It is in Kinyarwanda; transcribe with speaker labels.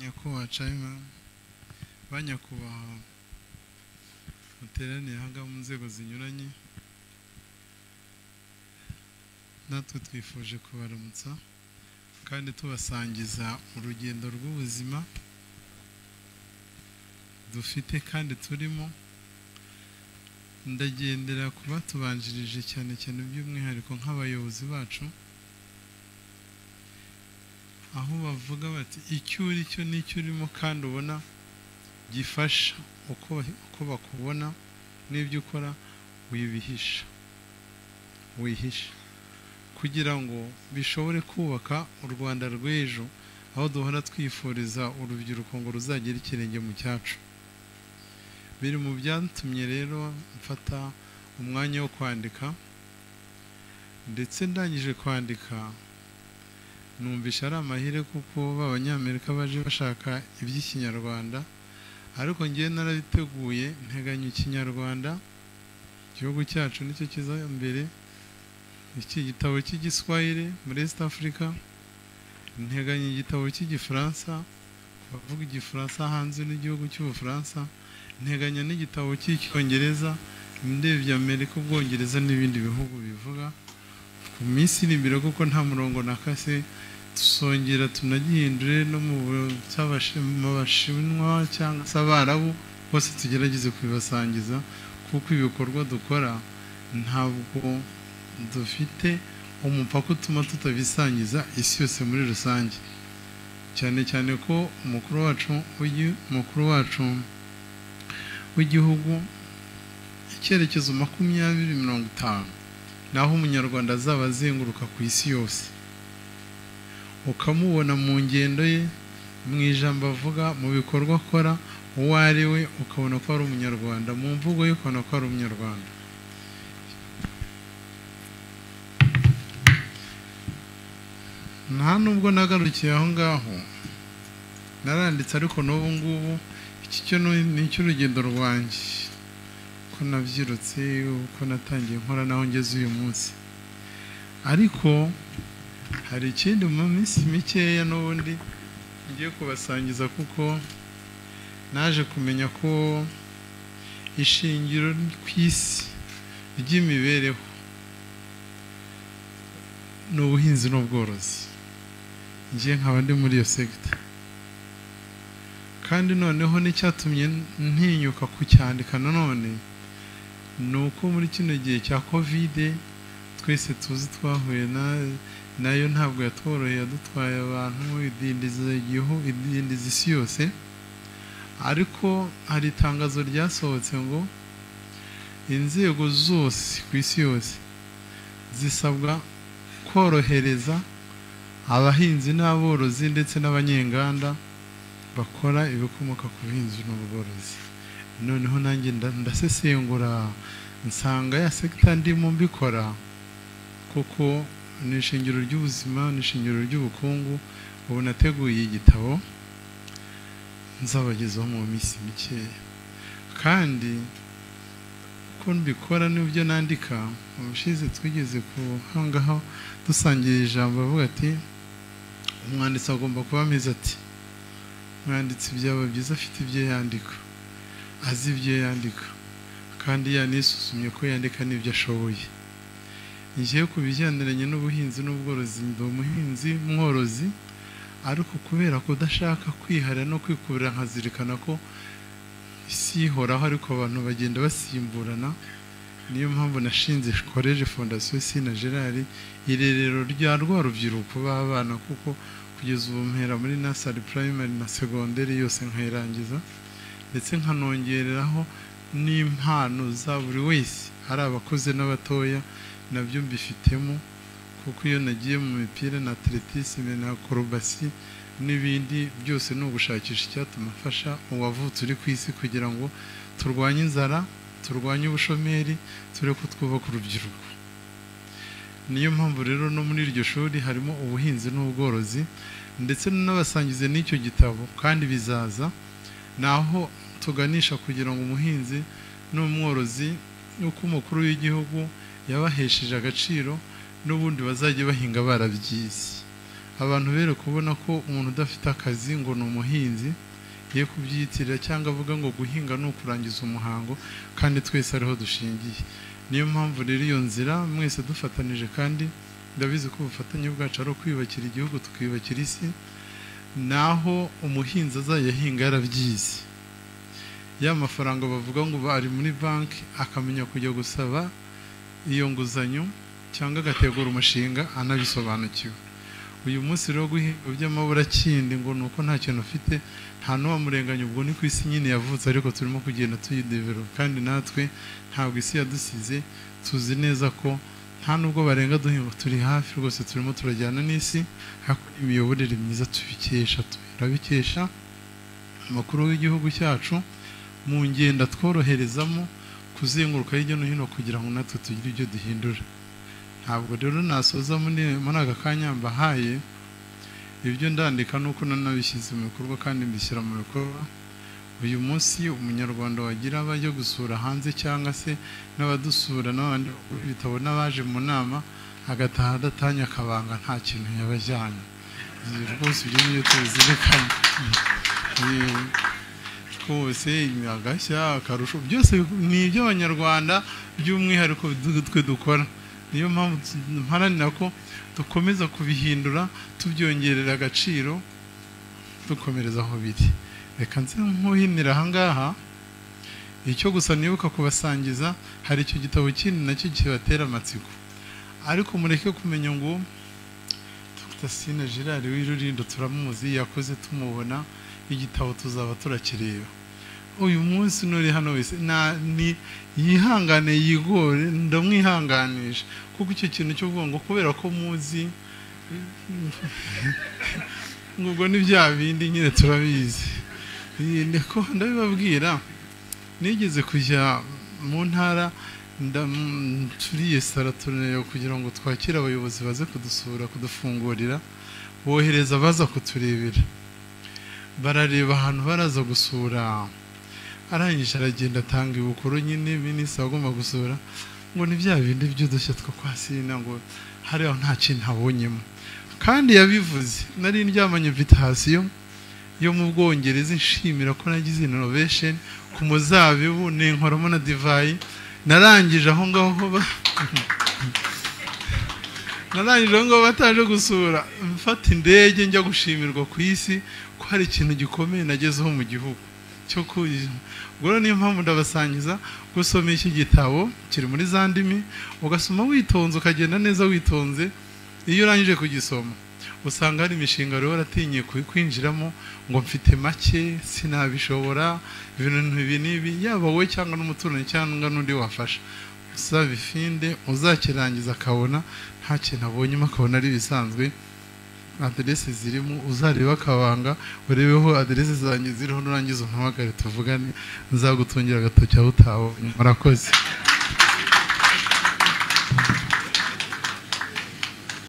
Speaker 1: nyakubahwa Chairman banyakubahwa muteraniye hanga mu nzego zinyuranye natwe twifuje kubaramutsa kandi tubasangiza urugendo rw'ubuzima dufite kandi turimo ndagendera kuba tubanjirije cyane cyane by'umwihariko nk'abayobozi bacu aho bavuga bati icyo uri cyo n'icyo urimo kandi ubona gifasha uko bakubona n'ibyo ukora wihisha kugira ngo bishobore kubaka u Rwanda rw'ejo aho duhora twifuriza urubyiruko ngo ruzagire ikirenge mu cyacu biri mu byatumye rero mfata umwanya wo kwandika ndetse ndangije kwandika numvisha ari amahire kuko b'abanyamerika baje bashaka iby'ikinyarwanda ariko ngiye narabiteguye nteganya ikinyarwanda igihugu cyacu nicyo kiza mbere iki gitabo cy'igiswahili muri East Africa nteganya igitabo cy'igifaransa bavuga igifaransa hanze n'igihugu cy'ubufaransa nteganya n'igitabo cy'icyongereza ndebye Amerika ubwongereza n'ibindi bihugu bivuga ku minsi iri imbere kuko nta murongo nakase tusongera tunagihindure no mu cy'abashinwa cyangwa se Abarabu bose tugerageze kwibasangiza kuko ibikorwa dukora ntabwo dufite umupaka utuma tutabisangiza isi yose muri rusange cyane cyane ko umukuru wacu w'igihugu icyerekezo 2050 naho umunyarwanda azaba azenguruka ku isi yose ukamubona mu ngendo ye mu ijambo avuga mu bikorwa akora uwo ari we ukabona ko ari umunyarwanda mu mvugo ye ukabona ko ari umunyarwanda nta nubwo nagarukiye aho ngaho naranditse ariko n'ubu ngubu iki cyo ni cy'urugendo rwanjye ko nabyirutse uko natangiye nkora naho ngeze uyu munsi ariko hari ikindi mu minsi mikeya n'ubundi ngiye kubasangiza kuko naje kumenya ko ishingiro ku isi ry'imibereho n'ubuhinzi n'ubworozi ngiye nkaba ndi muri iyo sector kandi noneho n'icyatumye ntinyuka kucyandika nanone nuko muri kino gihe cya covid twese tuzi twahuye nayo ntabwo yatworoheye yadutwaye abantu idindiza isi yose ariko hari itangazo ryasohotse ngo inzego zose ku isi yose zisabwa korohereza abahinzi n'aborozi ndetse n'abanyenganda bakora ibikomoka ku buhinzi n'ubworozi noneho nanjye ndasesengura nsanga ya sector ndimo mbikora kuko ni ishingiro ry'ubuzima ni ishingiro ry'ubukungu ubu nateguye igitabo nzabagezaho mu minsi mikeya kandi ko mbikora n'ibyo nandika ubushize twigeze kuhangaho dusangira ijambo bavuga ati umwanditsi agomba kuba ameze ati umwanditsi byaba byiza afite ibyo yandika azi ibyo yandika kandi yanisuzumye ko yandika n'ibyo ashoboye ngiye ku bijyaniranye n'ubuhinzi n'ubworozi ndi umuhinzi mworozi ariko kubera ko udashaka kwihara no kwikubira nkazirikana ko isi ihoraho ariko abantu bagenda basimburana niyo mpamvu nashinze College Fondation Sina Gerard irerero rya rwa rubyiruko b'abana kuko kugeza ubu mpera muri nursery primary na secondary yose nkayirangiza ndetse nkanongereraho n'impano za buri wese hari abakuze n'abatoya nabyo mbifitemo kuko iyo nagiye mu mipira na atletisme na acrobacy n'ibindi byose no gushakisha icyatuma afasha uwavutse uri ku isi kugira ngo turwanye inzara turwanye ubushomeri ture ko twubaka urubyiruko niyo mpamvu rero no muri iryo shuri harimo ubuhinzi n'ubworozi ndetse n'abasangize n'icyo gitabo kandi bizaza naho tuganisha kugira ngo umuhinzi n'umworozi uko umukuru w'igihugu yabahesheje agaciro n'ubundi bazajya bahinga barabyize abantu bere kubona ko umuntu udafite akazi ngo ni umuhinzi ye kubyitirira cyangwa avuga ngo guhinga no kurangiza umuhango kandi twese ariho dushingiye. Niyo mpamvu rero iyo nzira mwese dufatanije, kandi ndabizi ko ubufatanye bwacu ari kwiyubakira igihugu tukiyubakira isi, naho umuhinzi azayahinga yarabyize. Ya mafaranga bavuga ngo bari muri banki akamenya kujya gusaba iyo nguzanyo cyangwa agategura umushinga anabisobanukiwe. Uyu munsi rero guhinga by'amabura kindi ngo nuko nta kintu ufite, nta n'uwamurenganya, ubwo ni ku isi nyine yavutse, ariko turimo kugenda tuyidevelop, kandi natwe ntabwo isi yadusize. Tuzi neza ko nta nubwo barenga duhinga, turi hafi rwose, turimo turajyana n'isi. Imiyoborere myiza turabikesha amakuru w'igihugu cyacu mu ngenda tworoherezamo kuzenguruka hirya no hino kugira ngo natwe tugire ibyo duhindura. Ntabwo rero nasoza muri aka kanya mbahaye ibyo ndandika nuko nanabishyize mu bikorwa kandi mbishyira mu bikorwa. Uyu munsi umunyarwanda wagira abajya gusura hanze cyangwa se n'abadusura n'abandi bitabo n'abaje mu nama agataha adatanya akabanga nta kintu yabajyanye. Rwose ibyo niyo tubizirikanye rwose, agashya akarusho byose ni iby'abanyarwanda by'umwihariko twe dukora. Niyo mpamvu mparanira ko dukomeza kubihindura, tubyongerera agaciro, dukomereza aho biri. Reka nze nkuhinira ahangaha icyo gusa nibuka kubasangiza, hari icyo gitabo kindi nacyo kibatera amatsiko, ariko mureke kumenya ngo Dr. Sina Gerard w'Irurindo turamuzi, yakoze tumubona, igitabo tuzaba turakireba. Uyu munsi nuri hano wese ni yihangane yigore, ndamwihanganisha kuko icyo kintu cyo kuvuga ngo kubera ko muzi ngo ni bya bindi nyine turabizi. Ndiko ndabibabwira, nigeze kujya mu ntara turiye saratonero kugira ngo twakire abayobozi baze kudusura, kudufungurira, bohereza baza kuturebera, barareba ahantu baraza gusura, arangije aragenda atanga ibukuru nyine minisitiri agomba gusura, ngo ni bya bindi by'udushya two kwa Sina, ngo hariho nta kintu abonyemo. Kandi yabivuze, nari ndyamanye invitation yo mu Bwongereza nshimira ko nagize innovation ku muzabibu n'inkoramo na divayi. Narangije aho ngaho bataje gusura, mfata indege njya gushimirwa ku isi ko hari ikintu gikomeye nagezeho mu gihugu cyo kuyiza. Ubwo niyo mpamvu ndabasangiza gusoma iki gitabo, kiri muri za ndimi, ugasoma witonze, ukagenda neza witonze. Iyo urangije kugisoma usanga hari imishinga rero waratinye kwinjiramo ngo mfite make sinabishobora, ibintu ibi n'ibi, yaba wowe cyangwa n'umuturanyi cyangwa n'undi wafasha, uzabifinde, uzakirangiza akabona nta kintu abonyemo, akabona ari bisanzwe. Aderese zirimo uzareba akabanga, urebeho aderese zanjye ziriho, nurangiza umpamagare tuvugane, nzagutungira agatoki aho utabonye. Murakoze.